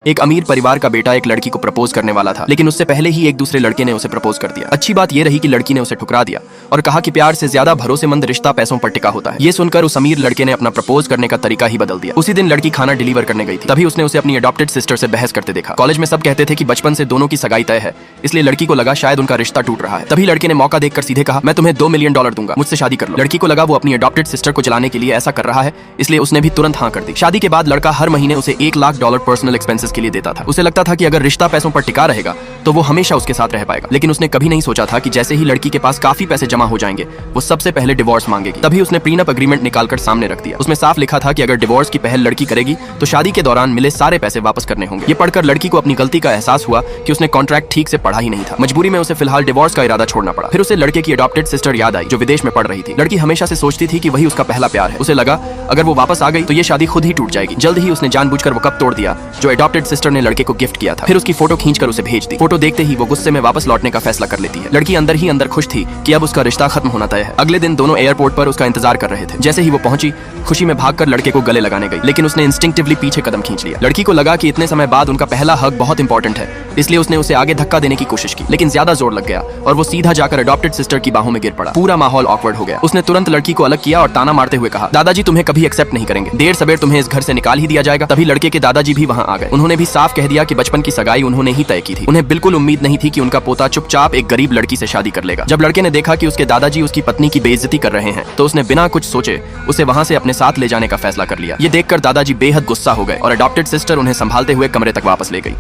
एक अमीर परिवार का बेटा एक लड़की को प्रपोज करने वाला था, लेकिन उससे पहले ही एक दूसरे लड़के ने उसे प्रपोज कर दिया। अच्छी बात यह रही कि लड़की ने उसे ठुकरा दिया और कहा कि प्यार से ज्यादा भरोसेमंद रिश्ता पैसों पर टिका होता है। ये सुनकर उस अमीर लड़के ने अपना प्रपोज करने का तरीका ही बदल दिया। उसी दिन लड़की खाना डिलीवर करने गई थी, तभी उसने उसे अपनी अडॉप्टेड सिस्टर से बहस करते देखा। कॉलेज में सब कहते थे कि बचपन से दोनों की सगाई तय है, इसलिए लड़की को लगा शायद उनका रिश्ता टूट रहा है। तभी लड़के ने मौका देखकर सीधे कहा, मैं तुम्हें $2 मिलियन दूंगा, मुझसे शादी कर लो। लड़की को लगा वो अपनी अडॉप्टेड सिस्टर को चलाने के लिए ऐसा कर रहा है, इसलिए उसने भी तुरंत हाँ कर दी। शादी के बाद लड़का हर महीने उसे $1 लाख पर्सनल एक्सपेंसेस के लिए देता था। उसे लगता था कि अगर रिश्ता पैसों पर टिका रहेगा तो वो हमेशा उसके साथ रह पाएगा, लेकिन उसने कभी नहीं सोचा था कि जैसे ही लड़की के पास काफी पैसे जमा हो जाएंगे वो सबसे पहले डिवोर्स मांगेगी। तभी उसने प्रीनअप एग्रीमेंट निकालकर सामने रख दिया। उसमें साफ लिखा था कि अगर डिवोर्स की पहल लड़की करेगी तो शादी के दौरान मिले सारे पैसे वापस करने होंगे। ये पढ़कर लड़की को अपनी गलती का एहसास हुआ कि उसने कॉन्ट्रैक्ट ठीक से पढ़ा ही नहीं था। मजबूरी में उसे फिलहाल डिवोर्स का इरादा छोड़ना पड़ा। फिर उसे लड़के की अडॉप्टेड सिस्टर याद आई जो विदेश में पढ़ रही थी। लड़की हमेशा से सोचती थी कि वही उसका पहला प्यार है। उसे लगा अगर वो वापस आ गई तो ये शादी खुद ही टूट जाएगी। जल्द ही उसने जानबूझकर वो कप तोड़ दिया जो अडॉप्टेड सिस्टर ने लड़के को गिफ्ट किया था। फिर उसकी फोटो खींचकर उसे भेज दी। फोटो देखते ही वो गुस्से में वापस लौटने का फैसला कर लेती है। लड़की अंदर ही अंदर खुश थी कि अब उसका रिश्ता खत्म होना तय है। अगले दिन दोनों एयरपोर्ट पर उसका इंतजार कर रहे थे। जैसे ही वो पहुंची, खुशी में भागकर लड़के को गले लगाने गई, लेकिन उसने इंस्टिंक्टिवली पीछे कदम खींच लिया। लड़की को लगा कि इतने समय बाद उनका पहला हक बहुत इंपॉर्टेंट है, इसलिए उसने उसे आगे धक्का देने की कोशिश की, लेकिन ज्यादा जोर लग गया और वो सीधा जाकर अडॉप्टेड सिस्टर की बाहों में गिर पड़ा। पूरा माहौल ऑकवर्ड हो गया। उसने तुरंत लड़की को अलग किया और ताना मारते हुए कहा, दादाजी तुम्हें कभी एक्सेप्ट नहीं करेंगे, देर सबेर तुम्हें इस घर से निकाल ही दिया जाएगा। तभी लड़के के दादाजी भी वहां आ गए। उन्होंने भी साफ कह दिया कि बचपन की सगाई उन्होंने ही तय की थी। उन्हें बिल्कुल उम्मीद नहीं थी कि उनका पोता चुपचाप एक गरीब लड़की से शादी कर लेगा। जब लड़के ने देखा कि उसके दादाजी उसकी पत्नी की बेइज्जती कर रहे हैं तो उसने बिना कुछ सोचे उसे वहां से अपने साथ ले जाने का फैसला कर लिया। ये देखकर दादाजी बेहद गुस्सा हो गए और अडॉप्टेड सिस्टर उन्हें संभालते हुए कमरे तक वापस ले गई।